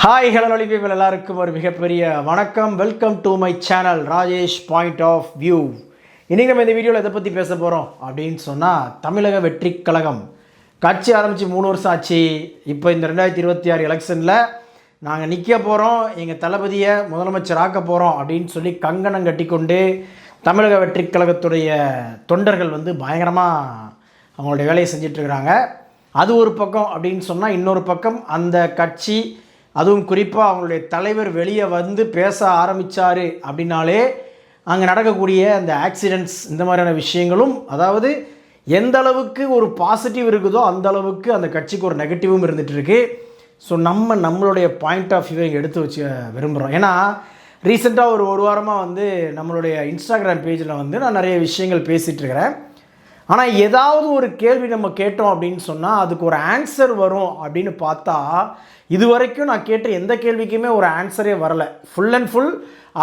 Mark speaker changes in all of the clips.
Speaker 1: Hi hello people எல்லாருக்கும் ஒரு மிகப்பெரிய வணக்கம். Welcome to my channel Rajesh point of view. இன்றைக்கி நம்ம இந்த வீடியோவில் எதை பற்றி பேச போகிறோம் அப்படின்னு சொன்னால், தமிழக வெற்றி கழகம் கட்சி ஆரம்பித்து 3 வருஷம் ஆச்சு. இப்போ இந்த 2026 எலெக்ஷனில் நாங்கள் நிற்க போகிறோம், எங்கள் தளபதியை முதலமைச்சர் ஆக்க போகிறோம் அப்படின்னு சொல்லி கங்கணம் கட்டிக்கொண்டு தமிழக வெற்றி கழகத்துடைய தொண்டர்கள் பயங்கரமாக அவங்களுடைய வேலையை செஞ்சிட்ருக்கிறாங்க. அது ஒரு பக்கம் அப்படின்னு சொன்னால், இன்னொரு பக்கம் அந்த கட்சி, அதுவும் குறிப்பாக அவங்களுடைய தலைவர் வெளியே பேச ஆரம்பித்தார் அப்படின்னாலே அங்கே நடக்கக்கூடிய அந்த ஆக்சிடெண்ட்ஸ், இந்த மாதிரியான விஷயங்களும், அதாவது எந்த அளவுக்கு ஒரு பாசிட்டிவ் இருக்குதோ அந்த அளவுக்கு அந்த கட்சிக்கு ஒரு நெகட்டிவும் இருந்துகிட்ருக்கு. ஸோ நம்மளுடைய பாயிண்ட் ஆஃப் வியூவை எடுத்து வச்சு விரும்புகிறோம். ஏன்னா ரீசெண்டாக ஒரு வாரமாக நம்மளுடைய இன்ஸ்டாகிராம் பேஜில் நான் நிறைய விஷயங்கள் பேசிகிட்ருக்கிறேன். ஆனால் ஏதாவது ஒரு கேள்வி நம்ம கேட்டோம் அப்படின்னு சொன்னால் அதுக்கு ஒரு ஆன்சர் வரும் அப்படின்னு பார்த்தா, இது வரைக்கும் நான் கேட்ட எந்த கேள்விக்குமே ஒரு ஆன்சரே வரலை. Full and full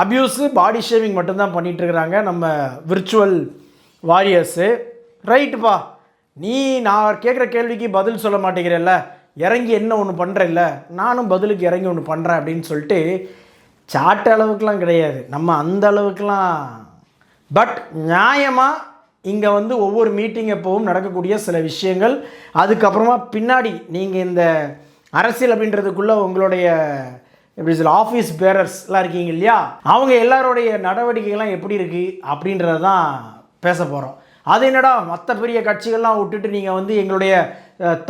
Speaker 1: abuse, body shaving மட்டும்தான் பண்ணிகிட்ருக்குறாங்க நம்ம விர்ச்சுவல் வாரியர்ஸு. ரைட்டுப்பா, நான் கேட்குற கேள்விக்கு பதில் சொல்ல மாட்டேங்கிறல்ல, இறங்கி என்ன ஒன்று பண்ணுறல்ல, நானும் பதிலுக்கு இறங்கி ஒன்று பண்ணுறேன் அப்படின்னு சொல்லிட்டு சாட்ட அளவுக்குலாம் கிடையாது, நம்ம அந்த அளவுக்குலாம். பட் நியாயமாக இங்கே ஒவ்வொரு மீட்டிங் எப்பவும் நடக்கக்கூடிய சில விஷயங்கள், அதுக்கப்புறமா பின்னாடி நீங்கள் இந்த அரசியல் அப்படின்றதுக்குள்ளே உங்களுடைய எப்படி சொல்ல ஆஃபீஸ் பேரர்ஸ்லாம் இருக்கீங்க இல்லையா, அவங்க எல்லாருடைய நடவடிக்கைகள்லாம் எப்படி இருக்குது அப்படின்றத தான் பேச போகிறோம். அது என்னடா மற்ற பெரிய கட்சிகள்லாம் விட்டுட்டு நீங்கள் எங்களுடைய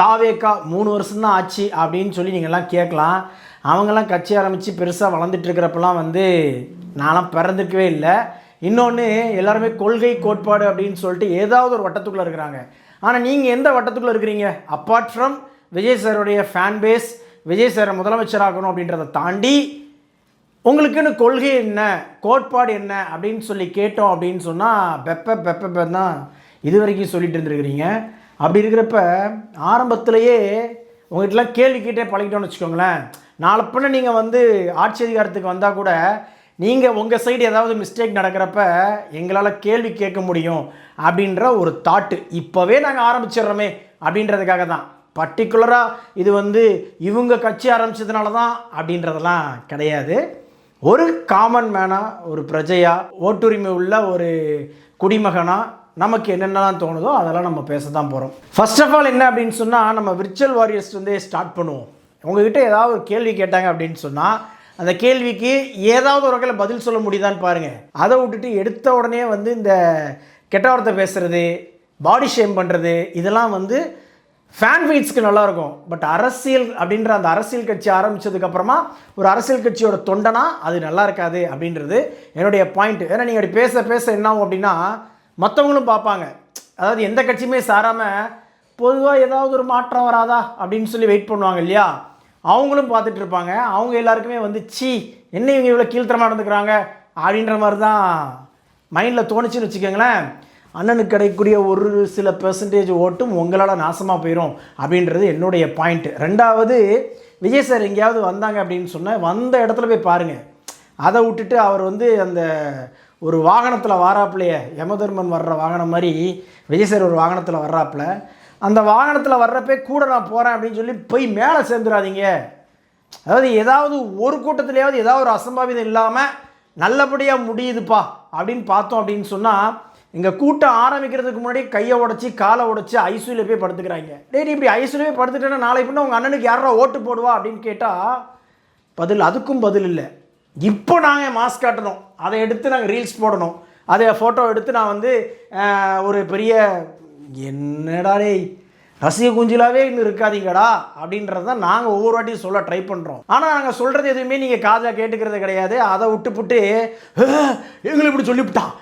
Speaker 1: தாவேக்கா 3 வருஷம்தான் ஆச்சு அப்படின்னு சொல்லி நீங்கள்லாம் கேட்கலாம். அவங்கெல்லாம் கட்சி ஆரம்பித்து பெருசாக வளர்ந்துட்டுருக்கிறப்பெல்லாம் நான்லாம் பிறந்துக்கவே இல்லை. இன்னொன்று, எல்லாருமே கொள்கை கோட்பாடு அப்படின்னு சொல்லிட்டு ஏதாவது ஒரு வட்டத்துக்குள்ளே இருக்கிறாங்க. ஆனால் நீங்கள் எந்த வட்டத்துக்குள்ளே இருக்கிறீங்க? அப்பார்ட் ஃப்ரம் விஜய் சாருடைய ஃபேன் பேஸ், விஜய் சாரை முதலமைச்சராகணும் அப்படின்றத தாண்டி உங்களுக்குன்னு கொள்கை என்ன, கோட்பாடு என்ன அப்படின்னு சொல்லி கேட்டோம் அப்படின்னு சொன்னால் பெப்ப தான் இது வரைக்கும் சொல்லிட்டு இருந்துருக்கிறீங்க. அப்படி இருக்கிறப்ப ஆரம்பத்திலேயே உங்கள்கிட்டலாம் கேள்வி கேட்டே பழகிட்டோன்னு வச்சுக்கோங்களேன், நாளை பின்ன நீங்கள் ஆட்சி அதிகாரத்துக்கு வந்தால் கூட நீங்கள் உங்கள் சைடு ஏதாவது மிஸ்டேக் நடக்கிறப்ப எங்களால் கேள்வி கேட்க முடியும் அப்படின்ற ஒரு தாட்டு இப்போவே நாங்கள் ஆரம்பிச்சிடுறோமே அப்படின்றதுக்காக தான். பர்டிகுலராக இது இவங்க கட்சி ஆரம்பித்ததுனால தான் அப்படின்றதெல்லாம் கிடையாது. ஒரு காமன் மேனாக, ஒரு பிரஜையாக, ஓட்டுரிமை உள்ள ஒரு குடிமகனாக நமக்கு என்னென்னலாம் தோணுதோ அதெல்லாம் நம்ம பேச தான் போகிறோம். ஃபர்ஸ்ட் ஆஃப் ஆல் என்ன அப்படின்னு சொன்னால், நம்ம விர்ச்சுவல் வாரியர்ஸ் ஸ்டார்ட் பண்ணுவோம். உங்ககிட்ட ஏதாவது ஒரு கேள்வி கேட்டாங்க அப்படின்னு சொன்னால், அந்த கேள்விக்கு ஏதாவது ஒரு வகையில் பதில் சொல்ல முடியுதான்னு பாருங்கள். அதை விட்டுட்டு எடுத்த உடனே இந்த கெட்ட வார்த்தை பேசுகிறது, பாடி ஷேம் பண்ணுறது, இதெல்லாம் ஃபேன் ஃபீட்ஸ்க்கு நல்லாயிருக்கும். பட் அரசியல் அப்படின்ற அந்த அரசியல் கட்சி ஆரம்பித்ததுக்கப்புறமா ஒரு அரசியல் கட்சியோட தொண்டனா அது நல்லா இருக்காது அப்படின்றது என்னுடைய பாயிண்ட்டு. ஏன்னா நீங்கள் அப்படி பேச பேச என்ன ஆகும் அப்படின்னா, மற்றவங்களும் பார்ப்பாங்க. அதாவது எந்த கட்சியுமே சாராமல் பொதுவாக ஏதாவது ஒரு மாற்றம் வராதா அப்படின்னு சொல்லி வெயிட் பண்ணுவாங்க இல்லையா, அவங்களும் பார்த்துட்டு இருப்பாங்க. அவங்க எல்லாருக்குமே சீ என்ன இவங்க இவ்வளோ கீழ்த்தரமாக நடந்துக்கிறாங்க அப்படின்ற மாதிரி தான் மைண்டில் தோணுச்சுன்னு வச்சுக்கோங்களேன். அண்ணனுக்கு கிடைக்கக்கூடிய ஒரு சில பெர்சன்டேஜ் ஓட்டும் உங்களால் நாசமாக போயிடும் அப்படின்றது என்னுடைய பாயிண்ட்டு. ரெண்டாவது, விஜய் சார் எங்கேயாவது வந்தாங்க அப்படின்னு சொன்னால் வந்த இடத்துல போய் பாருங்கள். அதை விட்டுட்டு அவர் அந்த ஒரு வாகனத்தில் வாராப்புலையே, யமதர்மன் வர்ற வாகனம் மாதிரி விஜய் சார் ஒரு வாகனத்தில் வர்றாப்புல, அந்த வாகனத்தில் வர்றப்பே கூட நான் போகிறேன் அப்படின்னு சொல்லி போய் மேலே சேர்ந்துடாதீங்க. அதாவது ஏதாவது ஒரு கூட்டத்துலேயாவது ஏதாவது ஒரு அசம்பாவிதம் இல்லாமல் நல்லபடியாக முடியுதுப்பா அப்படின்னு பார்த்தோம் அப்படின்னு சொன்னால், எங்கள் கூட்டம் ஆரம்பிக்கிறதுக்கு முன்னாடி கையை உடச்சி காலை உடச்சி ஐசியூவில் போய் படுத்துக்கிறாங்க. டேய் இப்படி ஐசியூவில் போய் படுத்துட்டேன்னா நாளை பின்னா உங்கள் அண்ணனுக்கு யாரா ஓட்டு போடுவா அப்படின்னு கேட்டால் அதுக்கும் பதில் இல்லை. இப்போ நாங்கள் மாஸ்க் காட்டணும், அதை எடுத்து நாங்கள் ரீல்ஸ் போடணும், அதை ஃபோட்டோ எடுத்து நான் ஒரு பெரிய என்னடாடே ரசிக குஞ்சிலாவே இன்னும் இருக்காதீங்கடா அப்படின்றது தான் நாங்கள் ஒவ்வொரு வாட்டியும் சொல்ல ட்ரை பண்ணுறோம். ஆனால் நாங்கள் சொல்கிறது எதுவுமே நீங்கள் காதில் கேட்டுக்கிறது கிடையாது. அதை விட்டுப்புட்டு எங்களை இப்படி சொல்லிவிட்டான்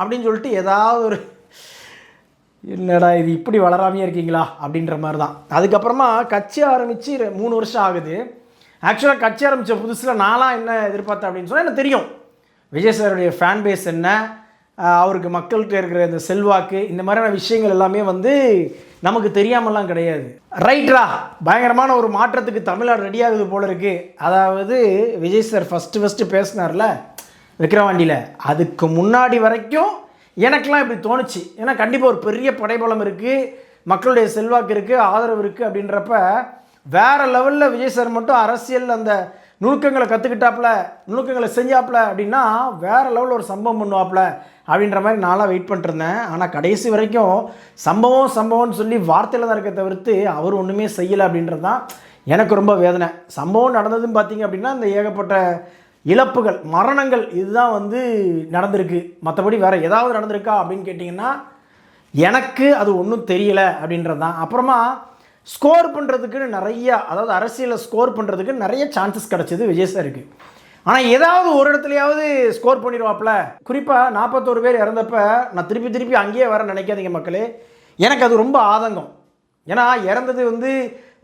Speaker 1: அப்படின்னு சொல்லிட்டு ஏதாவது ஒரு என்னடா இது இப்படி வளராமையே இருக்கீங்களா அப்படின்ற மாதிரி தான். அதுக்கப்புறமா கட்சி ஆரம்பித்து 3 வருஷம் ஆகுது. ஆக்சுவலாக கட்சி ஆரம்பித்த புதுசில் நான்லாம் என்ன எதிர்பார்த்தேன் அப்படின்னு சொன்னால், எனக்கு தெரியும் விஜய் சாருடைய ஃபேன் பேஸ் என்ன, அவருக்கு மக்கள்கிட்ட இருக்கிற இந்த செல்வாக்கு, இந்த மாதிரியான விஷயங்கள் எல்லாமே நமக்கு தெரியாமலாம் கிடையாது. ரைட்ரா, பயங்கரமான ஒரு மாற்றத்துக்கு தமிழ்நாடு ரெடியாகுது போல இருக்குது. அதாவது விஜய் சார் ஃபஸ்ட்டு பேசினார்ல விக்ரவாண்டியில், அதுக்கு முன்னாடி வரைக்கும் எனக்கெலாம் இப்படி தோணுச்சு. ஏன்னா கண்டிப்பாக ஒரு பெரிய படைபலம் இருக்குது, மக்களுடைய செல்வாக்கு இருக்குது, ஆதரவு இருக்குது. அப்படின்றப்ப வேறு லெவலில் விஜய் சார் மட்டும் அரசியல் அந்த நுணுக்கங்களை கற்றுக்கிட்டாப்புல, நுணுக்கங்களை செஞ்சாப்புல அப்படின்னா வேறு லெவலில் ஒரு சம்பவம் பண்ணுவாப்புல அப்படின்ற மாதிரி நான்லாம் வெயிட் பண்ணிட்டுருந்தேன். ஆனால் கடைசி வரைக்கும் சம்பவம்னு சொல்லி வார்த்தையில் தான் இருக்க தவிர்த்து அவர் ஒன்றுமே செய்யலை அப்படின்றது தான் எனக்கு ரொம்ப வேதனை. சம்பவம் நடந்ததுன்னு பார்த்தீங்க அப்படின்னா இந்த ஏகப்பட்ட இழப்புகள், மரணங்கள் இதுதான் நடந்திருக்கு. மற்றபடி வேறு ஏதாவது நடந்திருக்கா அப்படின்னு கேட்டிங்கன்னா எனக்கு அது ஒன்றும் தெரியலை அப்படின்றது தான். அப்புறமா ஸ்கோர் பண்ணுறதுக்குன்னு நிறையா, அதாவது அரசியலில் ஸ்கோர் பண்ணுறதுக்கு நிறைய சான்சஸ் கிடச்சிது விஜய் சாருக்கு. ஆனால் ஏதாவது ஒரு இடத்துலையாவது ஸ்கோர் பண்ணிடுவாப்புல. குறிப்பாக 41 பேர் இறந்தப்போ நான் திருப்பி அங்கேயே வர நினைக்காதீங்க மக்களே. எனக்கு அது ரொம்ப ஆதங்கம். ஏன்னா இறந்தது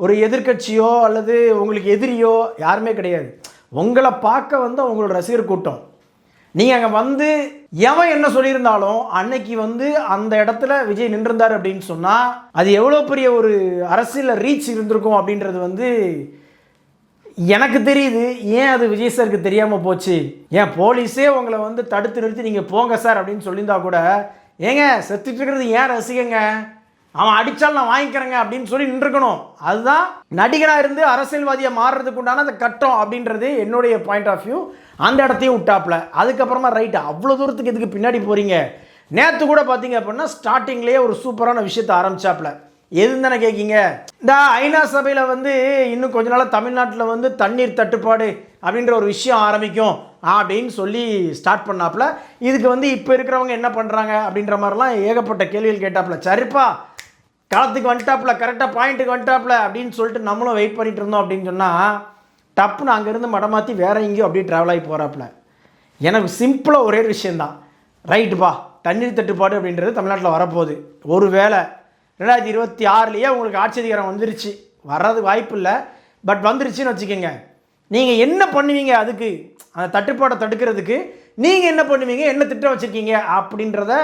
Speaker 1: ஒரு எதிர்கட்சியோ அல்லது உங்களுக்கு எதிரியோ யாருமே கிடையாது. உங்களை பார்க்க அவங்களோட ரசிகர் கூட்டம். நீங்கள் அங்கே எவன் என்ன சொல்லியிருந்தாலும் அன்னைக்கு அந்த இடத்துல விஜய் நின்றிருந்தார் அப்படின்னு சொன்னால் அது எவ்வளோ பெரிய ஒரு அரசியலில் ரீச் இருந்திருக்கும் அப்படின்றது எனக்கு தெரியுது. ஏன் அது விஜய் சாருக்கு தெரியாமல் போச்சு? ஏன் போலீஸே உங்களை தடுத்து நிறுத்தி நீங்கள் போங்க சார் அப்படின்னு சொல்லியிருந்தா கூட, ஏங்க செத்துட்டு இருக்கிறது ஏன் ரசிகங்க, அவன் அடித்தால் நான் வாங்கிக்கிறேங்க அப்படின்னு சொல்லி நின்றுக்கணும். அதுதான் நடிகனாக இருந்து அரசியல்வாதியாக மாறுறதுக்கு உண்டான அந்த கட்டம் அப்படின்றது என்னுடைய பாயிண்ட் ஆஃப் வியூ. அந்த இடத்தையும் விட்டாப்புல. அதுக்கப்புறமா ரைட்டு அவ்வளோ தூரத்துக்கு எதுக்கு பின்னாடி போகிறீங்க? நேற்று கூட பார்த்தீங்க அப்படின்னா ஸ்டார்டிங்லேயே ஒரு சூப்பரான விஷயத்தை ஆரம்பிச்சாப்புல. எதுன்னு தானே கேட்கிங்க? இந்த ஐநா சபையில் இன்னும் கொஞ்ச நாள் தமிழ்நாட்டில் தண்ணீர் தட்டுப்பாடு அப்படின்ற ஒரு விஷயம் ஆரம்பிக்கும் அப்படின்னு சொல்லி ஸ்டார்ட் பண்ணாப்புல. இதுக்கு இப்போ இருக்கிறவங்க என்ன பண்ணுறாங்க அப்படின்ற மாதிரிலாம் ஏகப்பட்ட கேள்விகள் கேட்டாப்புல. சரிப்பா, காலத்துக்கு வந்துட்டாப்புல, கரெக்டாக பாயிண்ட்டுக்கு வந்துட்டாப்புல அப்படின்னு சொல்லிட்டு நம்மளும் வெயிட் பண்ணிட்டு இருந்தோம் அப்படின்னு சொன்னால் டப்புன்னு அங்கேருந்து மடமாற்றி வேறு எங்கேயும் அப்படியே ட்ராவல் ஆகி போகிறாப்புல. எனக்கு சிம்பிளாக ஒரே விஷயந்தான், ரைட்டுப்பா தண்ணீர் தட்டுப்பாடு அப்படின்றது தமிழ்நாட்டில் வரப்போகுது. ஒரு வேளை 2026 உங்களுக்கு ஆட்சி அதிகாரம் வந்துருச்சு, வர்றது வாய்ப்பு இல்லை, பட் வந்துருச்சுன்னு வச்சுக்கோங்க. நீங்கள் என்ன பண்ணுவீங்க? அதுக்கு அந்த தட்டுப்பாடை தடுக்கிறதுக்கு நீங்கள் என்ன பண்ணுவீங்க, என்ன திட்டம் வச்சுருக்கீங்க அப்படின்றத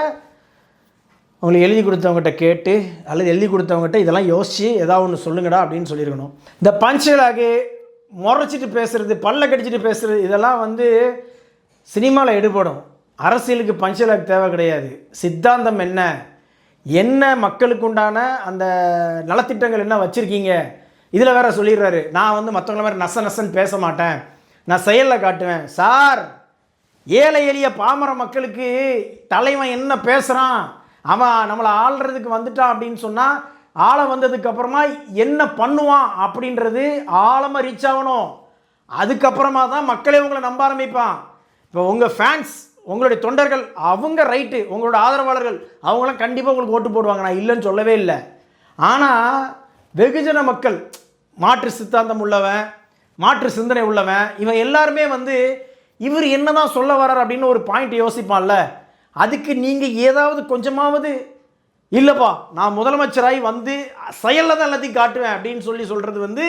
Speaker 1: உங்களுக்கு எழுதி கொடுத்தவங்ககிட்ட கேட்டு அல்லது எழுதி கொடுத்தவங்ககிட்ட இதெல்லாம் யோசித்து ஏதாவது ஒன்று சொல்லுங்கடா அப்படின்னு சொல்லியிருக்கணும். இந்த பஞ்சலாகு முறைச்சிட்டு பேசுகிறது, பல்ல கடிச்சிட்டு பேசுகிறது இதெல்லாம் சினிமாவில் எடுபடும். அரசியலுக்கு பஞ்சலாக் தேவை கிடையாது. சித்தாந்தம் என்ன மக்களுக்கு உண்டான அந்த நலத்திட்டங்கள் என்ன வச்சுருக்கீங்க. இதில் வேறு சொல்லிடுறாரு, நான் மற்றவங்கள மாதிரி நசன்னு பேச மாட்டேன், நான் செயலில் காட்டுவேன். சார், ஏழை எளிய பாமர மக்களுக்கு தலைவன் என்ன பேசுகிறான், அவன் நம்மளை ஆள்றதுக்கு வந்துட்டான் அப்படின்னு சொன்னால் ஆள வந்ததுக்கப்புறமா என்ன பண்ணுவான் அப்படின்றது ஆழமாக ரீச் ஆகணும். அதுக்கப்புறமா தான் மக்களே உங்களை நம்ப ஆரம்பிப்பான். இப்போ உங்கள் ஃபேன்ஸ், உங்களுடைய தொண்டர்கள், அவங்க ரைட்டு, உங்களோட ஆதரவாளர்கள் அவங்களாம் கண்டிப்பாக உங்களுக்கு ஓட்டு போடுவாங்க, நான் இல்லைன்னு சொல்லவே இல்லை. ஆனால் வெகுஜன மக்கள், மாற்று சித்தாந்தம் உள்ளவன், மாற்று சிந்தனை உள்ளவன், இவன் எல்லாருமே இவர் என்ன தான் சொல்ல வர்றார் அப்படின்னு ஒரு பாயிண்ட் யோசிப்பான்ல. அதுக்கு நீங்கள் ஏதாவது கொஞ்சமாவது இல்லைப்பா நான் முதலமைச்சராகி செயலில் தான் எல்லாத்தையும் காட்டுவேன் அப்படின்னு சொல்கிறது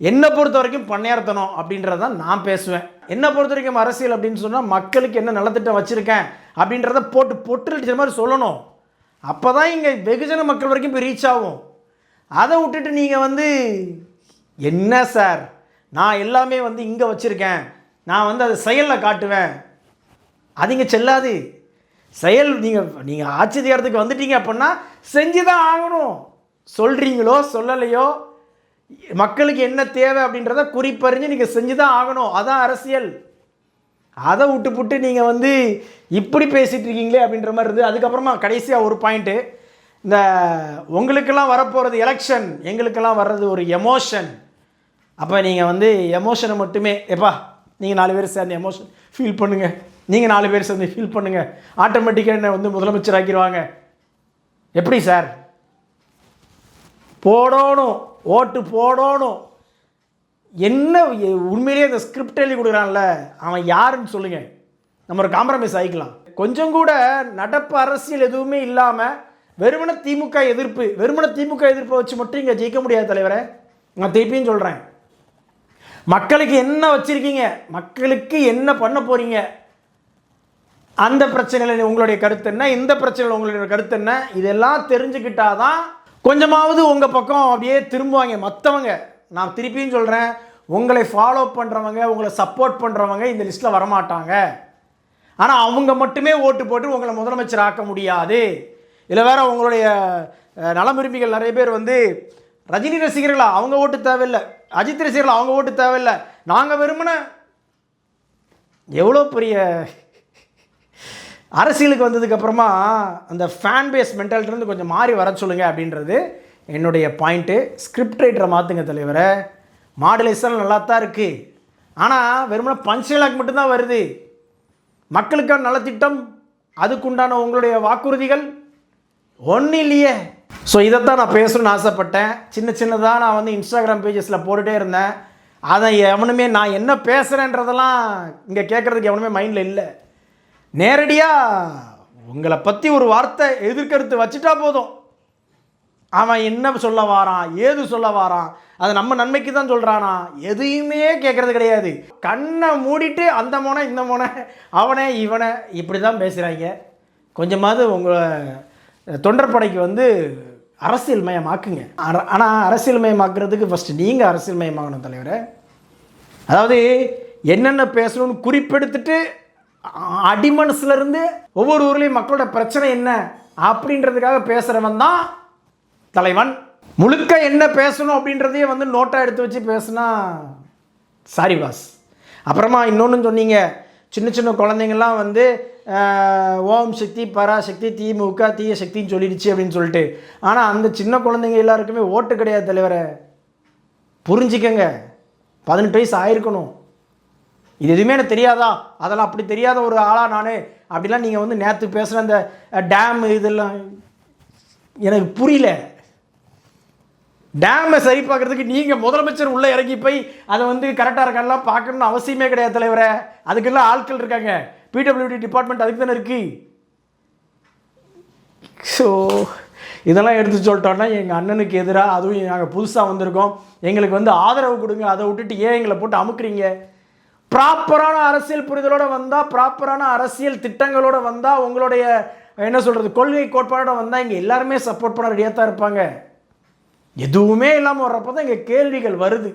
Speaker 1: என்னை பொறுத்த வரைக்கும் பண்ணையார்த்தனம் அப்படின்றத தான் நான் பேசுவேன். என்னை பொறுத்த வரைக்கும் அரசியல் அப்படின்னு சொன்னால் மக்களுக்கு என்ன நலத்திட்டம் வச்சுருக்கேன் அப்படின்றத போட்டு அடிச்ச மாதிரி சொல்லணும். அப்போ தான் இங்கே வெகுஜன மக்கள் வரைக்கும் போய் ரீச் ஆகும். அதை விட்டுட்டு நீங்கள் என்ன சார் நான் எல்லாமே இங்கே வச்சுருக்கேன், நான் அதை செயலில் காட்டுவேன், அது இங்கே செல்லாது. செயல் நீங்கள் ஆட்சி அதிகாரத்துக்கு வந்துட்டீங்க அப்படின்னா செஞ்சு தான் ஆகணும். சொல்கிறீங்களோ சொல்லலையோ மக்களுக்கு என்ன தேவை அப்படின்றத குறிப்பறிஞ்சு நீங்கள் செஞ்சு தான் ஆகணும். அதான் அரசியல். அதை விட்டுப்புட்டு நீங்கள் இப்படி பேசிகிட்டு இருக்கீங்களே அப்படின்ற மாதிரி இருக்குது. அதுக்கப்புறமா கடைசியாக ஒரு பாயிண்ட்டு, இந்த உங்களுக்கெல்லாம் வரப்போகிறது எலெக்ஷன், எங்களுக்கெல்லாம் வர்றது ஒரு எமோஷன். அப்போ நீங்கள் எமோஷனை மட்டுமே, எப்பா நீங்கள் 4 பேர் சேர்ந்து எமோஷன் ஃபீல் பண்ணுங்கள், நீங்கள் 4 பேர் சேர்ந்து ஃபீல் பண்ணுங்கள், ஆட்டோமேட்டிக்காக என்ன முதலமைச்சர் ஆக்கிடுவாங்க. எப்படி சார்? போடணும், ஓட்டு போடணும். என்ன உண்மையிலேயே அந்த ஸ்கிரிப்ட் எழுதி கொடுக்குறான்ல அவன் யாருன்னு சொல்லுங்கள், நம்ம ஒரு காம்ப்ரமைஸ் ஆகிக்கலாம். கொஞ்சம் கூட நடப்பு அரசியல் எதுவுமே இல்லாமல் வெறுமன திமுக எதிர்ப்பை வச்சு மட்டும் இங்கே ஜெயிக்க முடியாது தலைவரை. நான் திருப்பியும் சொல்கிறேன், மக்களுக்கு என்ன வச்சுருக்கீங்க, மக்களுக்கு என்ன பண்ண போகிறீங்க, அந்த பிரச்சனையில் உங்களுடைய கருத்து என்ன, இந்த பிரச்சனையில் உங்களுடைய கருத்து என்ன, இதெல்லாம் தெரிஞ்சுக்கிட்டாதான் கொஞ்சமாவது உங்கள் பக்கம் அப்படியே திரும்புவாங்க மற்றவங்க. நான் திருப்பியும் சொல்கிறேன், உங்களை ஃபாலோ பண்ணுறவங்க, உங்களை சப்போர்ட் பண்ணுறவங்க இந்த லிஸ்ட்டில் வரமாட்டாங்க. ஆனால் அவங்க மட்டுமே ஓட்டு போட்டு உங்களை முதலமைச்சர் ஆக்க முடியாது. இதில் வேறு உங்களுடைய நல விரும்பிகள் நிறைய பேர் ரஜினி ரசிகர்களா அவங்க ஓட்டு தேவையில்லை, அஜித் ரசிகர்களா அவங்க ஓட்டு தேவையில்லை, நாங்கள் விரும்பின எவ்வளோ பெரிய அரசியலுக்கு வந்ததுக்கப்புறமா அந்த ஃபேன் பேஸ் மென்டாலிட்டிலேருந்து கொஞ்சம் மாறி வர சொல்லுங்கள் அப்படின்றது என்னுடைய பாயிண்ட்டு. ஸ்கிரிப்ட் ரைட்டரை மாற்றுங்க தலைவரை. மாடுலேஷன் நல்லா தான் இருக்குது, ஆனால் வெறுமனே பஞ்ச்லாக் மட்டும்தான் வருது. மக்களுக்கான நலத்திட்டம், அதுக்குண்டான உங்களுடைய வாக்குறுதிகள் ஒன்றும் இல்லையே. ஸோ இதைத்தான் நான் பேசணும்னு ஆசைப்பட்டேன். சின்னதாக நான் வந்து இன்ஸ்டாகிராம் பேஜஸில் போட்டுகிட்டே இருந்தேன். அதை எவனுமே நான் என்ன பேசுகிறேன்றதெல்லாம் இங்கே கேட்குறதுக்கு எவனுமே மைண்டில் இல்லை. நேரடியாக உங்களை பற்றி ஒரு வார்த்தை எதிர்கருத்து வச்சுட்டா போதும், அவன் என்ன சொல்ல வாரான், ஏது சொல்ல வாரான், அது நம்ம நன்மைக்கு தான் சொல்கிறானா, எதையுமே கேட்குறது கிடையாது. கண்ணை மூடிட்டு அந்த மோனை இந்த மோனை அவனை இவனை இப்படி தான் பேசுகிறாங்க. கொஞ்சமாவது உங்களை தொண்டர்படைக்கு வந்து அரசியல் மயமாக்குங்க. ஆனால் அரசியல் மயமாக்குறதுக்கு ஃபஸ்ட்டு நீங்கள் அரசியல் மயமாகணும் தலைவரை. அதாவது என்னென்ன பேசணும்னு குறிப்பெடுத்துட்டு அடிமனசுலேருந்து ஒவ்வொரு ஊர்லேயும் மக்களோட பிரச்சனை என்ன அப்படின்றதுக்காக பேசுகிறவன் தான் தலைவன். முழுக்க என்ன பேசணும் அப்படின்றதையே வந்து நோட்டாக எடுத்து வச்சு பேசுனா சாரி பாஸ். அப்புறமா இன்னொன்று சொன்னீங்க, சின்ன குழந்தைங்கள்லாம் வந்து ஓம் சக்தி பராசக்தி திமுக தீய சக்தின்னு சொல்லிடுச்சு அப்படின்னு சொல்லிட்டு. ஆனால் அந்த சின்ன குழந்தைங்க எல்லாருக்குமே ஓட்டு கிடையாது தலைவரை, புரிஞ்சுக்கங்க. 18 வயசு ஆயிருக்கணும். இது எதுவுமே எனக்கு தெரியாதா, அதெல்லாம் அப்படி தெரியாத ஒரு ஆளாக நான் அப்படிலாம் நீங்கள் வந்து நேற்று பேசுகிற அந்த டேம் இதெல்லாம் எனக்கு புரியல. டேமை சரி பார்க்குறதுக்கு நீங்கள் முதலமைச்சர் உள்ளே இறங்கி போய் அதை வந்து கரெக்டாக இருக்கான்லாம் பார்க்கணுன்னு அவசியமே கிடையாது தலைவரை. அதுக்கெல்லாம் ஆட்கள் இருக்காங்க, பிடபிள்யூடி டிபார்ட்மெண்ட் அதுக்கு தானே இருக்குது. ஸோ இதெல்லாம் எடுத்து சொல்லிட்டோன்னா எங்கள் அண்ணனுக்கு எதிராக, அதுவும் நாங்கள் புதுசாக வந்திருக்கோம், எங்களுக்கு வந்து ஆதரவு கொடுங்க, அதை விட்டுட்டு ஏன் எங்களை போட்டு அமுக்குறீங்க. ப்ராப்பரான அரசியல் புரிதலோடு வந்தால், ப்ராப்பரான அரசியல் திட்டங்களோடு வந்தால், உங்களுடைய என்ன சொல்கிறது கொள்கை கோட்பாடோட வந்தால் இங்கே எல்லாருமே சப்போர்ட் பண்ண ரெடியாக தான் இருப்பாங்க. எதுவுமே இல்லாமல் வர்றப்போ தான் இங்கே கேள்விகள் வருது.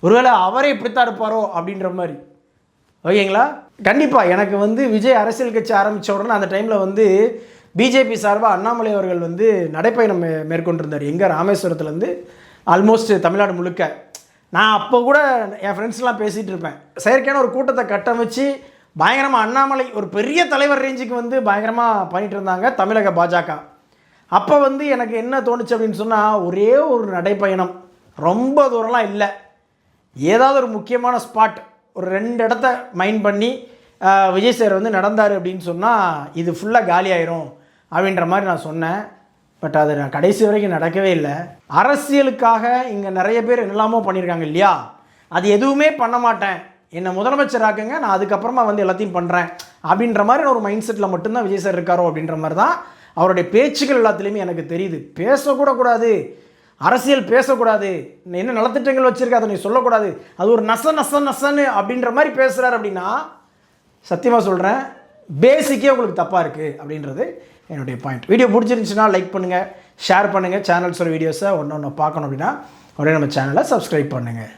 Speaker 1: ஒருவேளை அவரே இப்படித்தான் இருப்பாரோ அப்படின்ற மாதிரி. ஓகேங்களா? கண்டிப்பாக எனக்கு வந்து விஜய் அரசியல் கட்சி ஆரம்பித்த உடனே அந்த டைமில் வந்து பிஜேபி சார்பாக அண்ணாமலை அவர்கள் வந்து நடைப்பயணம் மேற்கொண்டிருந்தார். எங்கே ராமேஸ்வரத்துலேருந்து ஆல்மோஸ்ட் தமிழ்நாடு முழுக்க. நான் அப்போ கூட என் ஃப்ரெண்ட்ஸ்லாம் பேசிகிட்டு இருப்பேன். செயற்கையான ஒரு கூட்டத்தை கட்டமைச்சு பயங்கரமாக அண்ணாமலை ஒரு பெரிய தலைவர் ரேஞ்சுக்கு வந்து பயங்கரமாக பண்ணிகிட்டு இருந்தாங்க தமிழக பாஜக. அப்போ வந்து எனக்கு என்ன தோணுச்சு அப்படின்னு சொன்னால், ஒரே ஒரு நடைப்பயணம், ரொம்ப தூரம்லாம் இல்லை, ஏதாவது ஒரு முக்கியமான ஸ்பாட் ஒரு 2 இடத்த மைண்ட் பண்ணி விஜய் சார் வந்து நடந்தார் அப்படின்னு சொன்னால் இது ஃபுல்லாக காலி ஆயிரும் அப்படின்ற மாதிரி நான் சொன்னேன். பட் அது நான் கடைசி வரைக்கும் நடக்கவே இல்லை. அரசியலுக்காக இங்கே நிறைய பேர் என்னெல்லாமோ பண்ணியிருக்காங்க இல்லையா, அது எதுவுமே பண்ண மாட்டேன், என்னை முதலமைச்சர் ஆக்குங்க, நான் அதுக்கப்புறமா வந்து எல்லாத்தையும் பண்ணுறேன் அப்படின்ற மாதிரி ஒரு மைண்ட் செட்டில் மட்டும்தான் விஜய் சார் இருக்காரோ அப்படின்ற மாதிரி தான் அவருடைய பேச்சுக்கள் எல்லாத்துலேயுமே எனக்கு தெரியுது. பேசக்கூடாது, அரசியல் பேசக்கூடாது, என்ன நலத்திட்டங்கள் வச்சுருக்க அதை நீ சொல்லக்கூடாது, அது ஒரு நசன்னு அப்படின்ற மாதிரி பேசுகிறார் அப்படின்னா சத்தியமாக சொல்கிறேன் பேசிக்கே உங்களுக்கு தப்பாக இருக்குது அப்படின்றது என்னுடைய பாயிண்ட். வீடியோ பிடிச்சிருந்துச்சுன்னா லைக் பண்ணுங்கள், ஷேர் பண்ணுங்கள். சேனல்ஸோட வீடியோஸை ஒன்று பார்க்கணும் அப்படின்னா உடனே நம்ம சேனலை சப்ஸ்கிரைப் பண்ணுங்கள்.